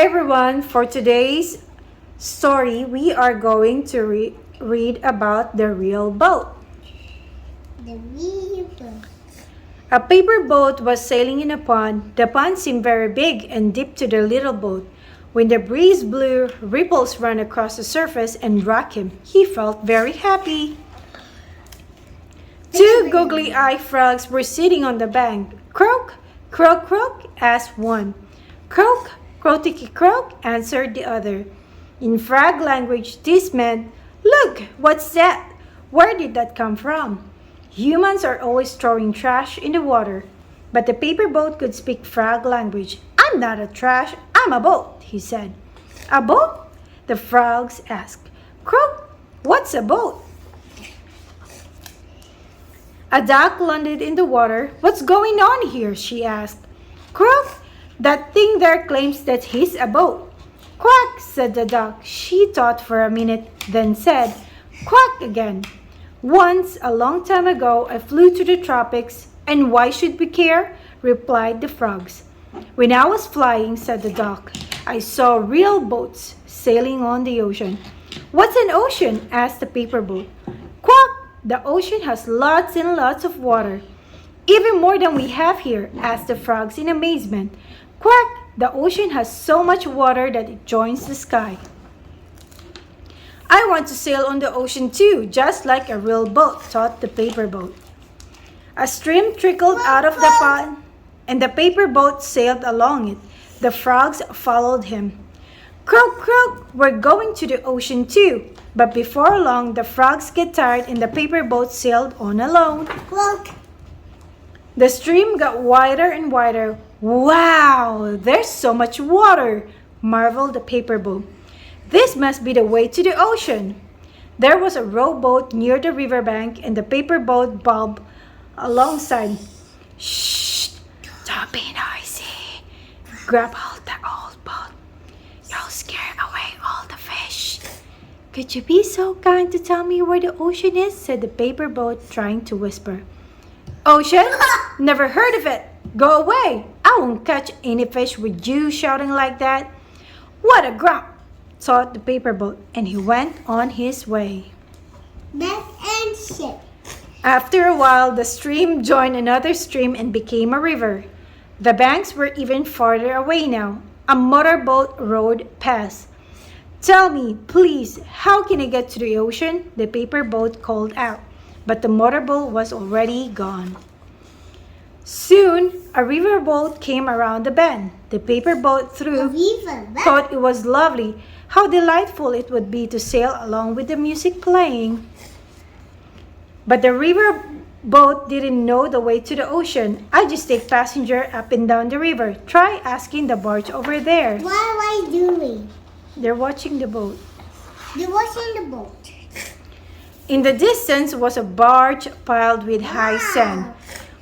Hi everyone, for today's story we are going to read about the real boat. The real boat. A paper boat was sailing in a pond. The pond seemed very big and deep to the little boat. When the breeze blew, ripples ran across the surface and rocked him. He felt very happy. Two googly-eyed frogs were sitting on the bank. Croak, croak, croak, asked one. Croak, croakity croak, answered the other. In frog language, this meant, "Look, what's that? Where did that come from?" Humans are always throwing trash in the water, but the paper boat could speak frog language. "I'm not a trash, I'm a boat," he said. "A boat?" the frogs asked. Croak, what's a boat? A duck landed in the water. "What's going on here?" she asked. Croak, that thing there claims that he's a boat. Quack, said the duck. She thought for a minute, then said, quack again. Once, a long time ago, I flew to the tropics, and why should we care? Replied the frogs. When I was flying, said the duck, I saw real boats sailing on the ocean. What's an ocean? Asked the paper boat. Quack! The ocean has lots and lots of water. Even more than we have here, asked the frogs in amazement. Quack! The ocean has so much water that it joins the sky. I want to sail on the ocean too, just like a real boat, thought the paper boat. A stream trickled out of the pond, and the paper boat sailed along it. The frogs followed him. Croak, croak, we're going to the ocean too. But before long, the frogs get tired and the paper boat sailed on alone. Look. The stream got wider and wider. Wow, there's so much water, marveled the paper boat. This must be the way to the ocean. There was a rowboat near the riverbank and the paper boat bobbed alongside. Shh, don't be noisy. Grab hold the old boat. You'll scare away all the fish. Could you be so kind to tell me where the ocean is? Said the paper boat, trying to whisper. Ocean? Never heard of it. Go away. I won't catch any fish with you shouting like that. What a grump, thought the paper boat, and he went on his way. Back and ship. After a while, the stream joined another stream and became a river. The banks were even farther away now. A motorboat rode past. Tell me, please, how can I get to the ocean? The paper boat called out, but the motorboat was already gone. Soon, a riverboat came around the bend. The paper boat thought it was lovely. How delightful it would be to sail along with the music playing. But the riverboat didn't know the way to the ocean. I just take passenger up and down the river. Try asking the barge over there. What are I doing? They're watching the boat. They're watching the boat. In the distance was a barge piled with high sand.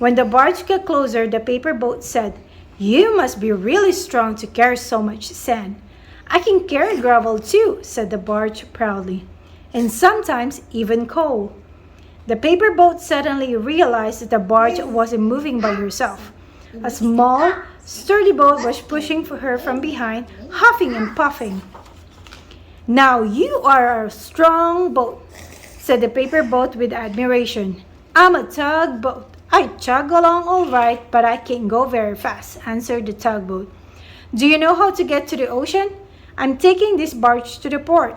When the barge got closer, the paper boat said, You must be really strong to carry so much sand. I can carry gravel too, said the barge proudly, and sometimes even coal. The paper boat suddenly realized that the barge wasn't moving by herself. A small, sturdy boat was pushing for her from behind, huffing and puffing. Now you are a strong boat, said the paper boat with admiration. I'm a tugboat. I chug along all right, but I can't go very fast, answered the tugboat. Do you know how to get to the ocean? I'm taking this barge to the port.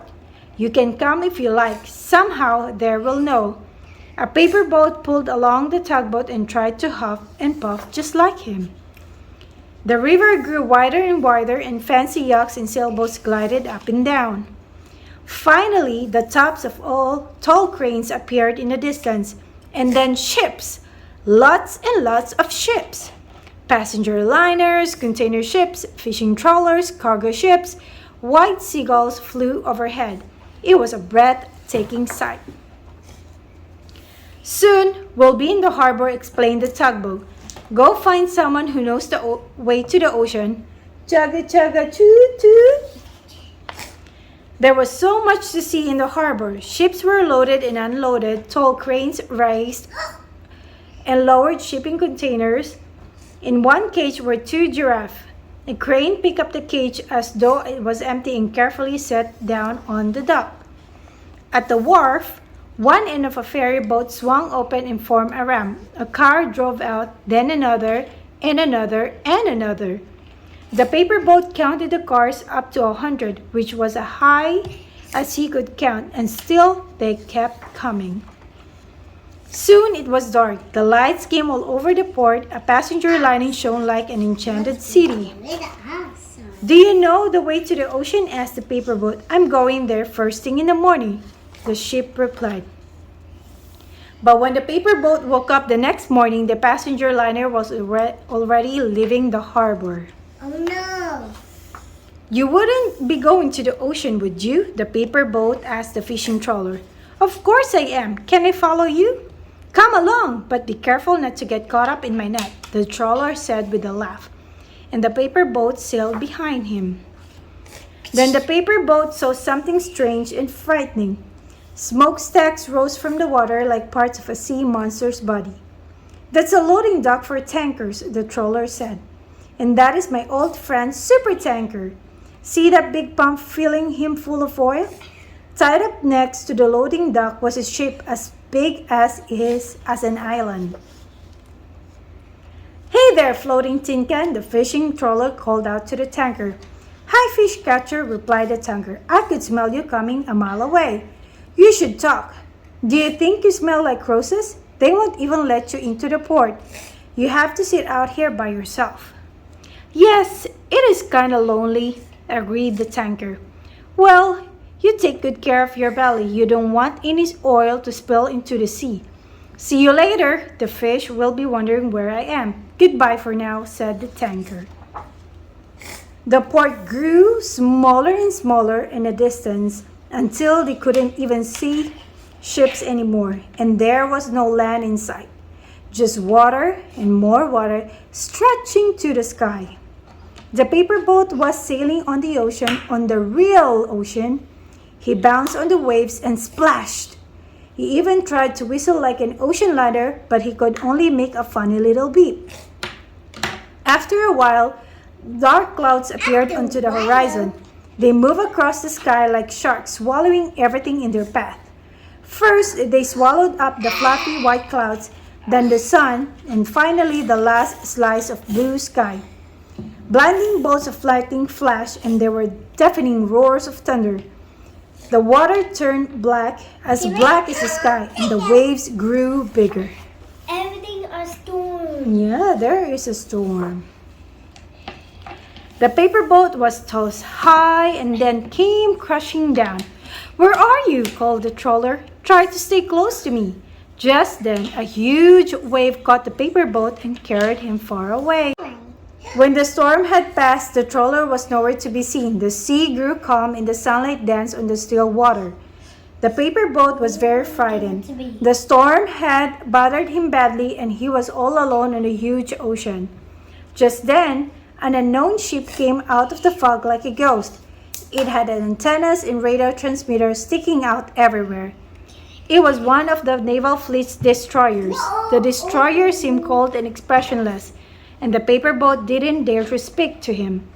You can come if you like. Somehow there will know. A paper boat pulled along the tugboat and tried to huff and puff just like him. The river grew wider and wider, and fancy yachts and sailboats glided up and down. Finally, the tops of all tall cranes appeared in the distance, and then ships. Lots and lots of ships. Passenger liners, container ships, fishing trawlers, cargo ships. White seagulls flew overhead. It was a breathtaking sight. Soon, we'll be in the harbor, explained the tugboat. Go find someone who knows the way to the ocean. Chugga chugga choo choo. There was so much to see in the harbor. Ships were loaded and unloaded. Tall cranes raised and lowered shipping containers. In one cage were two giraffes. A crane picked up the cage as though it was empty and carefully set down on the dock. At the wharf, one end of a ferry boat swung open and formed a ramp. A car drove out, then another, and another, and another. The paper boat counted the cars up to 100, which was as high as he could count, and still they kept coming. Soon it was dark. The lights came all over the port. A passenger lining shone like an enchanted city. Do you know the way to the ocean? Asked the paper boat. I'm going there first thing in the morning, the ship replied. But when the paper boat woke up the next morning, the passenger liner was already leaving the harbor. Oh no! You wouldn't be going to the ocean, would you? The paper boat asked the fishing trawler. Of course I am. Can I follow you? Come along, but be careful not to get caught up in my net, the trawler said with a laugh, and the paper boat sailed behind him. Then the paper boat saw something strange and frightening. Smokestacks rose from the water like parts of a sea monster's body. That's a loading dock for tankers, the trawler said. And that is my old friend Supertanker. See that big pump filling him full of oil? Tied up next to the loading dock was a ship as big as an island. Hey there, floating tin can, the fishing trawler called out to the tanker. Hi, fish catcher, replied the tanker. I could smell you coming a mile away. You should talk. Do you think you smell like roses? They won't even let you into the port. You have to sit out here by yourself. Yes, it is kind of lonely, agreed the tanker. Well, you take good care of your belly. You don't want any oil to spill into the sea. See you later. The fish will be wondering where I am. Goodbye for now, said the tanker. The port grew smaller and smaller in the distance until they couldn't even see ships anymore, and there was no land in sight. Just water and more water stretching to the sky. The paper boat was sailing on the ocean, on the real ocean. He bounced on the waves and splashed. He even tried to whistle like an ocean liner, but he could only make a funny little beep. After a while, dark clouds appeared onto the horizon. They moved across the sky like sharks, swallowing everything in their path. First, they swallowed up the fluffy white clouds, then the sun, and finally the last slice of blue sky. Blinding bolts of lightning flashed, and there were deafening roars of thunder. The water turned black as the sky, and the waves grew bigger. Everything a storm. Yeah, there is a storm. The paper boat was tossed high and then came crashing down. Where are you? Called the trawler. Try to stay close to me. Just then, a huge wave caught the paper boat and carried him far away. When the storm had passed, the trawler was nowhere to be seen. The sea grew calm and the sunlight danced on the still water. The paper boat was very frightened. The storm had bothered him badly and he was all alone on the huge ocean. Just then, an unknown ship came out of the fog like a ghost. It had antennas and radar transmitters sticking out everywhere. It was one of the naval fleet's destroyers. The destroyer seemed cold and expressionless, and the paper boat didn't dare to speak to him.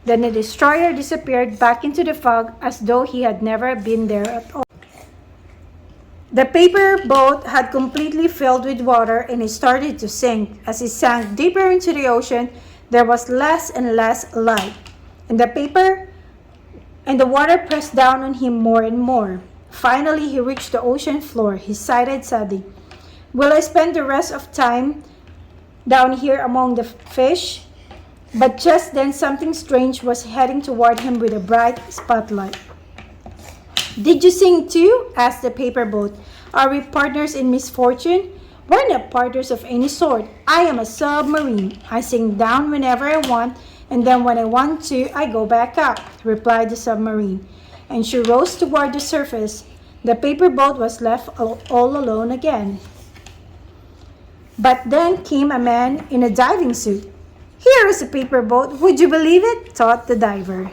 Then the destroyer disappeared back into the fog as though he had never been there at all. The paper boat had completely filled with water and it started to sink. As it sank deeper into the ocean, there was less and less light, and the water pressed down on him more and more. Finally, he reached the ocean floor. He sighed sadly. Will I spend the rest of time down here among the fish? But just then something strange was heading toward him with a bright spotlight. Did you sing too? Asked the paper boat. Are we partners in misfortune? We're not partners of any sort. I am a submarine. I sink down whenever I want, and then when I want to, I go back up, replied the submarine. And she rose toward the surface. The paper boat was left all alone again. But then came a man in a diving suit. Here is a paper boat. Would you believe it? Thought the diver.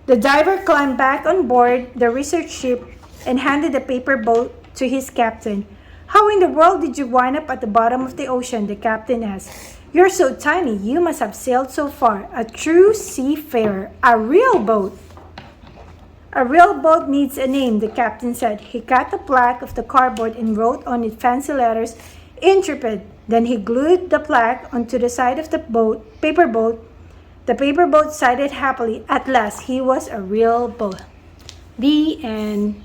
The diver climbed back on board the research ship and handed the paper boat to his captain. How in the world did you wind up at the bottom of the ocean? The captain asked. You're so tiny, you must have sailed so far. A true seafarer, a real boat. A real boat needs a name, the captain said. He cut a plaque of the cardboard and wrote on it fancy letters, Intrepid. Then he glued the plaque onto the side of the paper boat. The paper boat sighed happily. At last, he was a real boat. The end.